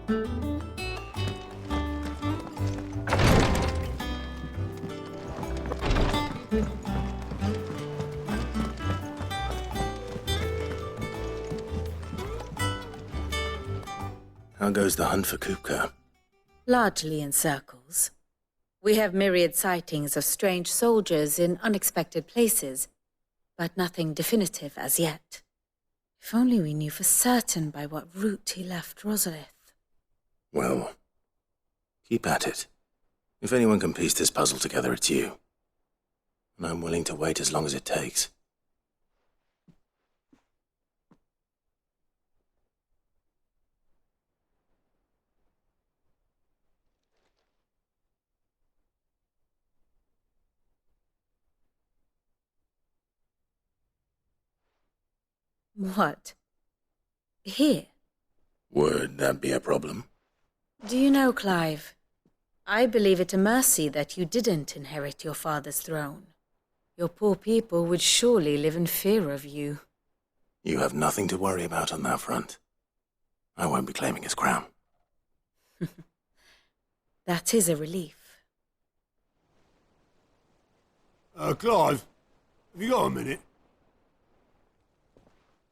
How goes the hunt for Kupka? Largely in circles. We have myriad sightings of strange soldiers in unexpected places, but nothing definitive as yet. If only we knew for certain by what route he left Rosalith. Well, keep at it. If anyone can piece this puzzle together, it's you. And I'm willing to wait as long as it takes. What? Here? Would that be a problem? Do you know, Clive, I believe it a mercy that you didn't inherit your father's throne. Your poor people would surely live in fear of you. You have nothing to worry about on that front. I won't be claiming his crown. That is a relief. Clive, have you got a minute?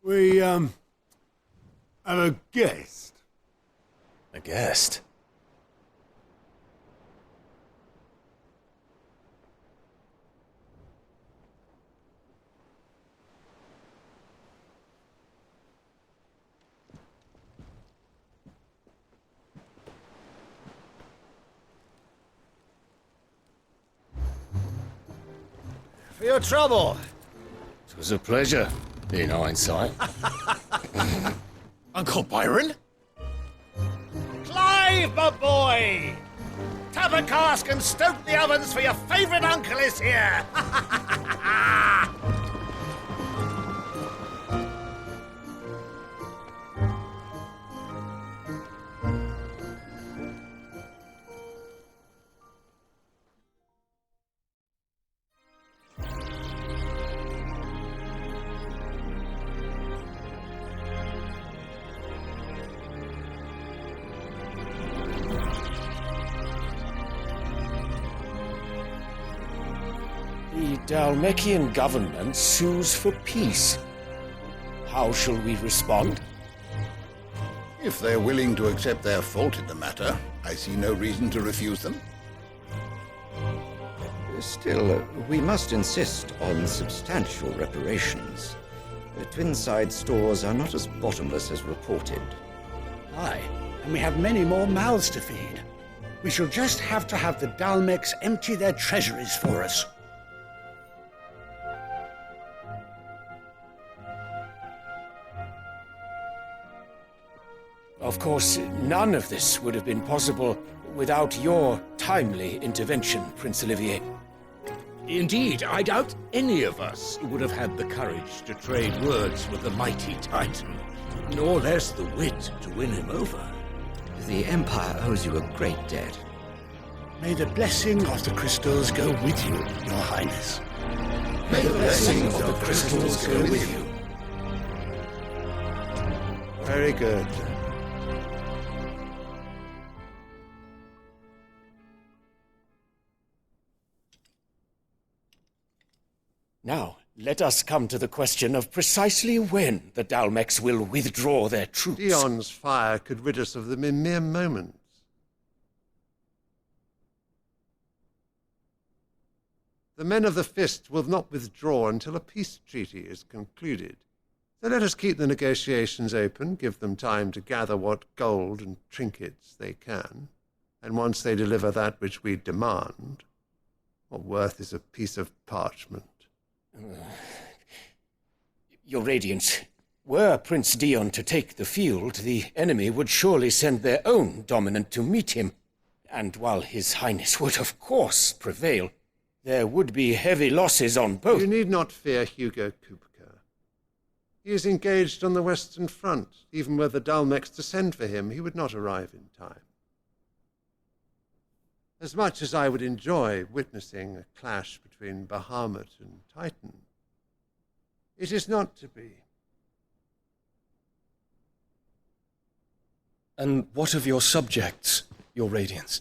We, have a guest. A guest? For your trouble. It was a pleasure, in hindsight. Uncle Byron? Clive, my boy! Tap a cask and stoke the ovens for your favourite uncle is here! The Dalmekian government sues for peace. How shall we respond? If they're willing to accept their fault in the matter, I see no reason to refuse them. Still, we must insist on substantial reparations. The Twinside stores are not as bottomless as reported. Aye, and we have many more mouths to feed. We shall just have to have the Dalmeks empty their treasuries for us. Of course, none of this would have been possible without your timely intervention, Prince Olivier. Indeed, I doubt any of us would have had the courage to trade words with the mighty Titan, nor less the wit to win him over. The Empire owes you a great debt. May the blessing of the crystals go with you, Your Highness. May the blessing of the crystals go with you. Very good. Now, let us come to the question of precisely when the Dalmeks will withdraw their troops. Dion's fire could rid us of them in mere moments. The men of the Fist will not withdraw until a peace treaty is concluded. So let us keep the negotiations open, give them time to gather what gold and trinkets they can, and once they deliver that which we demand, what worth is a piece of parchment? Your Radiance, were Prince Dion to take the field, the enemy would surely send their own dominant to meet him. And while His Highness would of course prevail, there would be heavy losses on both. You need not fear Hugo Kupka. He is engaged on the Western Front. Even were the Dalmeks to send for him, he would not arrive in time. As much as I would enjoy witnessing a clash between Bahamut and Titan, it is not to be. And what of your subjects, your Radiance?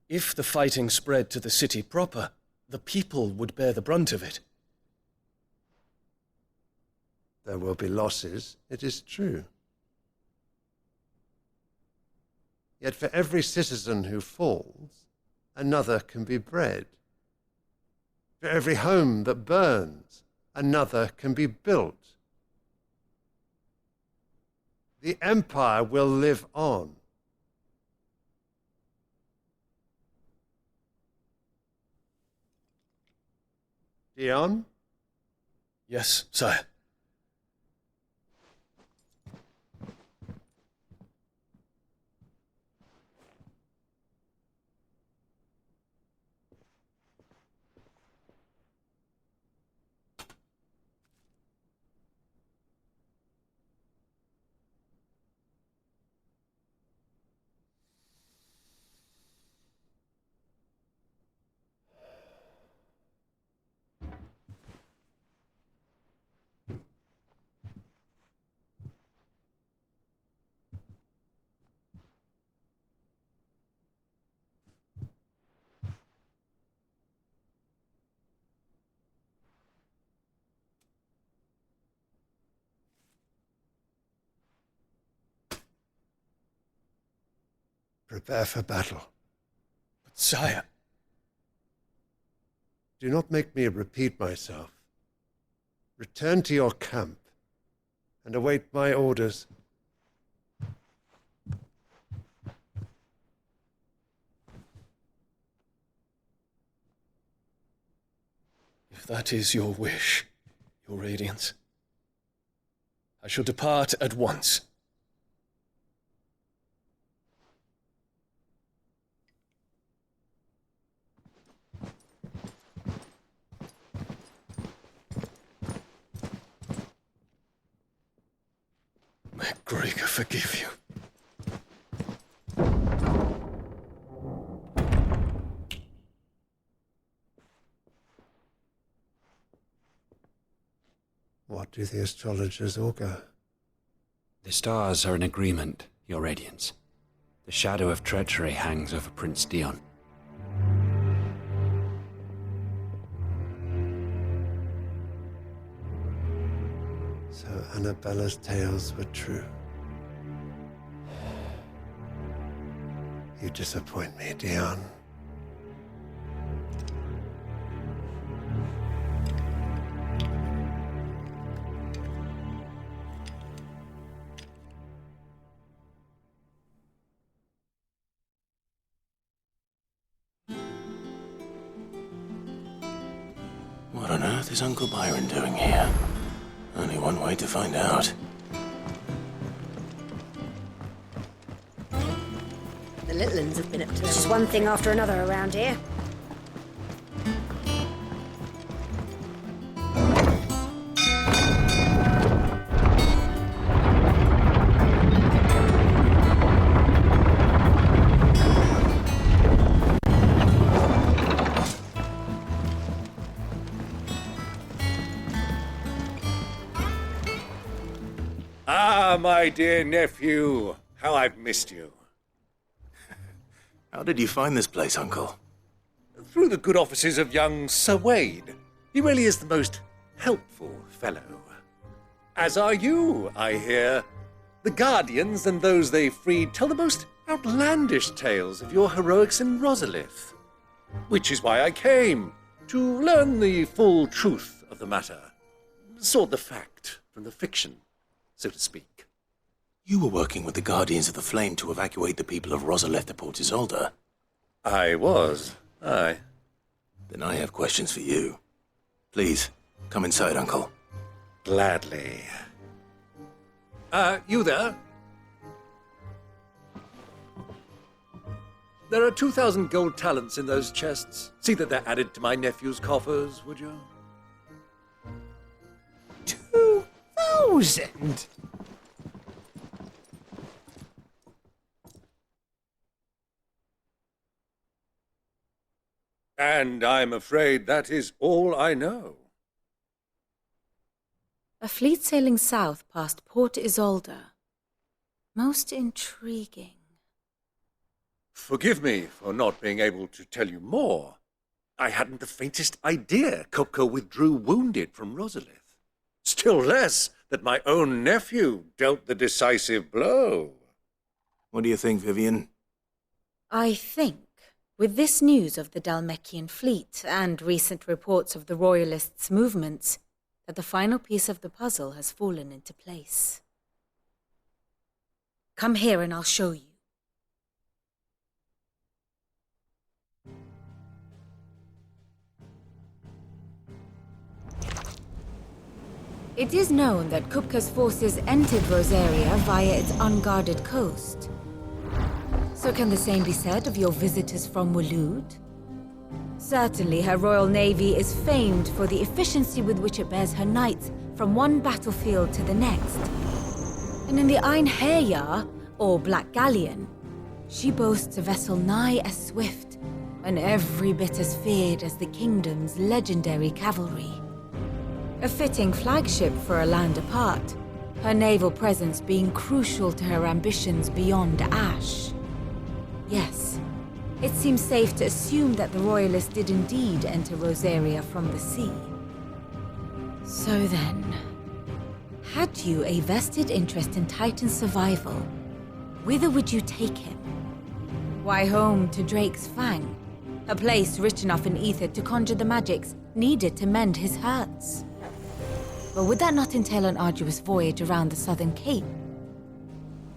If the fighting spread to the city proper, the people would bear the brunt of it. There will be losses, it is true. Yet for every citizen who falls, another can be bred. For every home that burns, another can be built. The Empire will live on. Dion? Yes, sire. Prepare for battle. But sire... Do not make me repeat myself. Return to your camp and await my orders. If that is your wish, your Radiance, I shall depart at once. May Gregor forgive you. What do the astrologers augur? The stars are in agreement, Your Radiance. The shadow of treachery hangs over Prince Dion. So Annabella's tales were true. You disappoint me, Dion. What on earth is Uncle Byron doing here? Only one way to find out. The little uns have been up to just one thing after another around here. Ah, my dear nephew, how I've missed you. How did you find this place, Uncle? Through the good offices of young Sir Wade. He really is the most helpful fellow. As are you, I hear. The Guardians and those they freed tell the most outlandish tales of your heroics in Rosalith. Which is why I came, to learn the full truth of the matter. Sort the fact from the fiction, so to speak. You were working with the Guardians of the Flame to evacuate the people of Rosalith to Port Isolde. I was, aye. Then I have questions for you. Please, come inside, Uncle. Gladly. You there? There are 2,000 gold talents in those chests. See that they're added to my nephew's coffers, would you? 2,000? And I'm afraid that is all I know. A fleet sailing south past Port Isolde. Most intriguing. Forgive me for not being able to tell you more. I hadn't the faintest idea Kupka withdrew wounded from Rosalith. Still less that my own nephew dealt the decisive blow. What do you think, Vivian? I think, with this news of the Dalmekian fleet and recent reports of the Royalists' movements, that the final piece of the puzzle has fallen into place. Come here and I'll show you. It is known that Kupka's forces entered Rosaria via its unguarded coast. So can the same be said of your visitors from Waloed? Certainly her royal navy is famed for the efficiency with which it bears her knights from one battlefield to the next. And in the Einherjar, or Black Galleon, she boasts a vessel nigh as swift and every bit as feared as the kingdom's legendary cavalry. A fitting flagship for a land apart, her naval presence being crucial to her ambitions beyond Ash. Yes, it seems safe to assume that the Royalists did indeed enter Rosaria from the sea. So then, had you a vested interest in Titan's survival, whither would you take him? Why, home to Drake's Fang, a place rich enough in ether to conjure the magics needed to mend his hurts. But would that not entail an arduous voyage around the southern cape?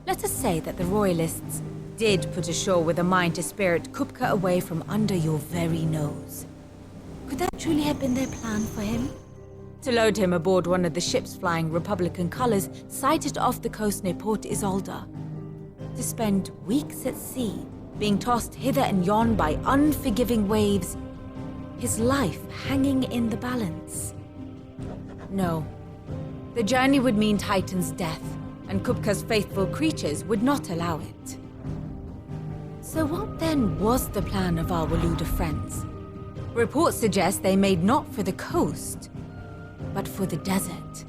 Let us say that the Royalists did put ashore with a mind to spirit Kupka away from under your very nose. Could that truly have been their plan for him? To load him aboard one of the ships flying Republican colors sighted off the coast near Port Isolde? To spend weeks at sea, being tossed hither and yon by unforgiving waves, his life hanging in the balance? No. The journey would mean Titan's death, and Kupka's faithful creatures would not allow it. So what then was the plan of our Waluda friends? Reports suggest they made not for the coast, but for the desert.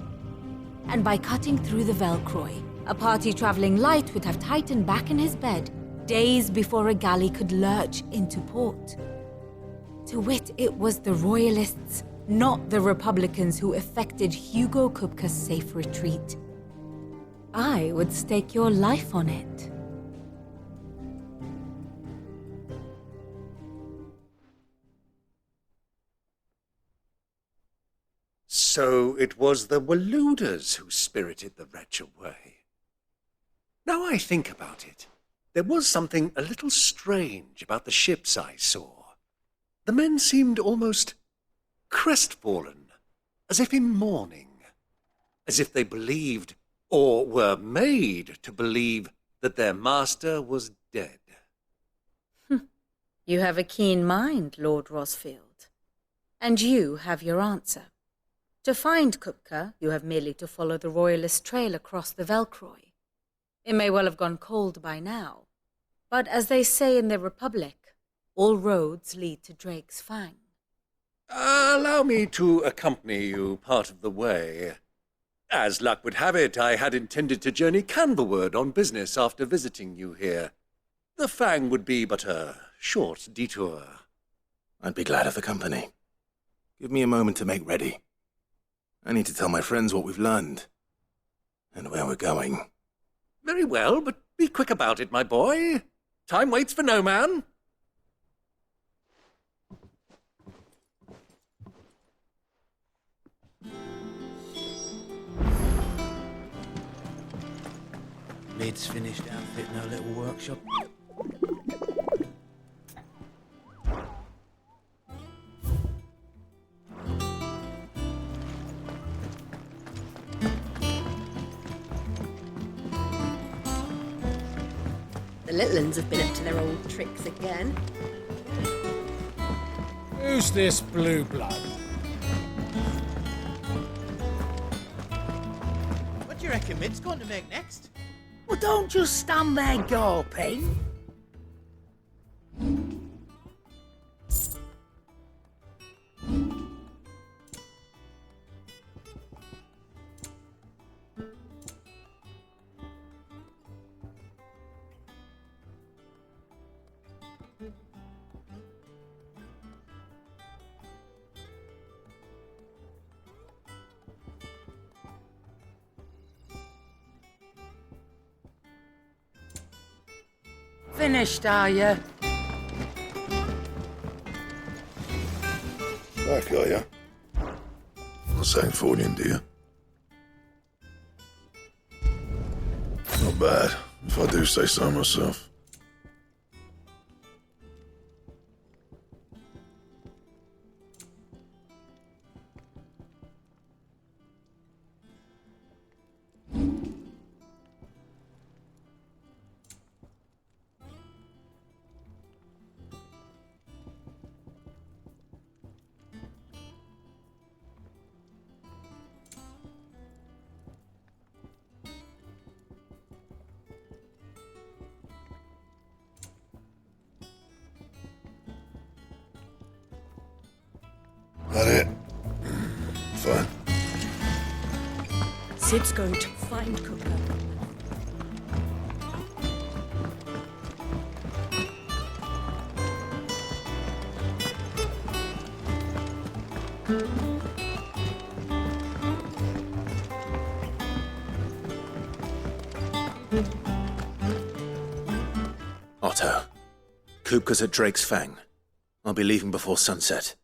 And by cutting through the Velcroy, a party traveling light would have Titan back in his bed days before a galley could lurch into port. To wit, it was the Royalists, not the Republicans, who effected Hugo Kupka's safe retreat. I would stake your life on it. So it was the Waludas who spirited the wretch away. Now I think about it, there was something a little strange about the ships I saw. The men seemed almost crestfallen, as if in mourning, as if they believed, or were made to believe, that their master was dead. You have a keen mind, Lord Rosfield. And you have your answer. To find Kupka, you have merely to follow the Royalist trail across the Velcroy. It may well have gone cold by now, but as they say in the Republic, all roads lead to Drake's Fang. Allow me to accompany you part of the way. As luck would have it, I had intended to journey Canverward on business after visiting you here. The Fang would be but a short detour. I'd be glad of the company. Give me a moment to make ready. I need to tell my friends what we've learned, and where we're going. Very well, but be quick about it, my boy. Time waits for no man. Lid's finished outfitting our little workshop. The little ones have been up to their old tricks again. Who's this blue blood? What do you reckon Mid's going to make next? Well, don't just stand there gawping. finished, are you? Back, are ya? Not saying Fornian, do you? Not bad, if I do say so myself. That it? Fine. Sid's going to find Cooper. Otto, Kupka's at Drake's Fang. I'll be leaving before sunset.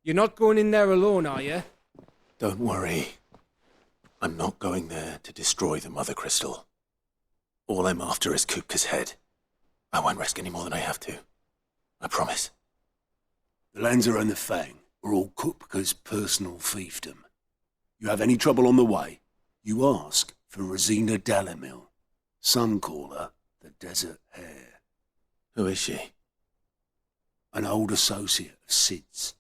You're not going in there alone, are you? Don't worry. I'm not going there to destroy the Mother Crystal. All I'm after is Kupka's head. I won't risk any more than I have to. I promise. The Lanza and the Fang are all Kupka's personal fiefdom. You have any trouble on the way, you ask for Rosina Dalamil. Some call her the Desert Hare. Who is she? An old associate of Sid's,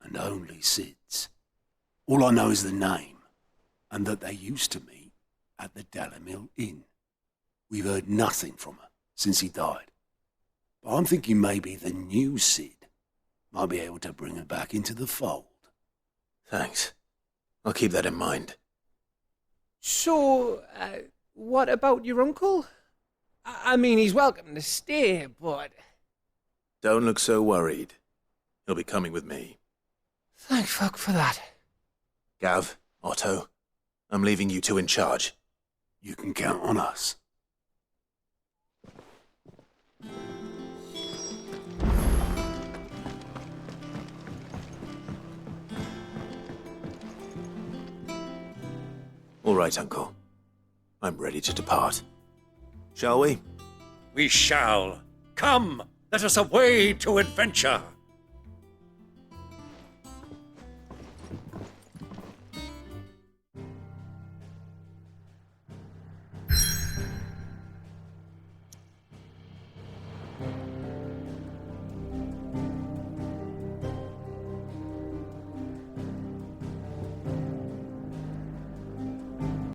and only Sid's. All I know is the name, and that they used to meet at the Dalamil Inn. We've heard nothing from her since he died. But I'm thinking maybe the new Sid might be able to bring her back into the fold. Thanks. I'll keep that in mind. So, what about your uncle? I mean, he's welcome to stay, but... Don't look so worried. He'll be coming with me. Thank fuck for that. Gav, Otto, I'm leaving you two in charge. You can count on us. All right, Uncle. I'm ready to depart. Shall we? We shall. Come, let us away to adventure.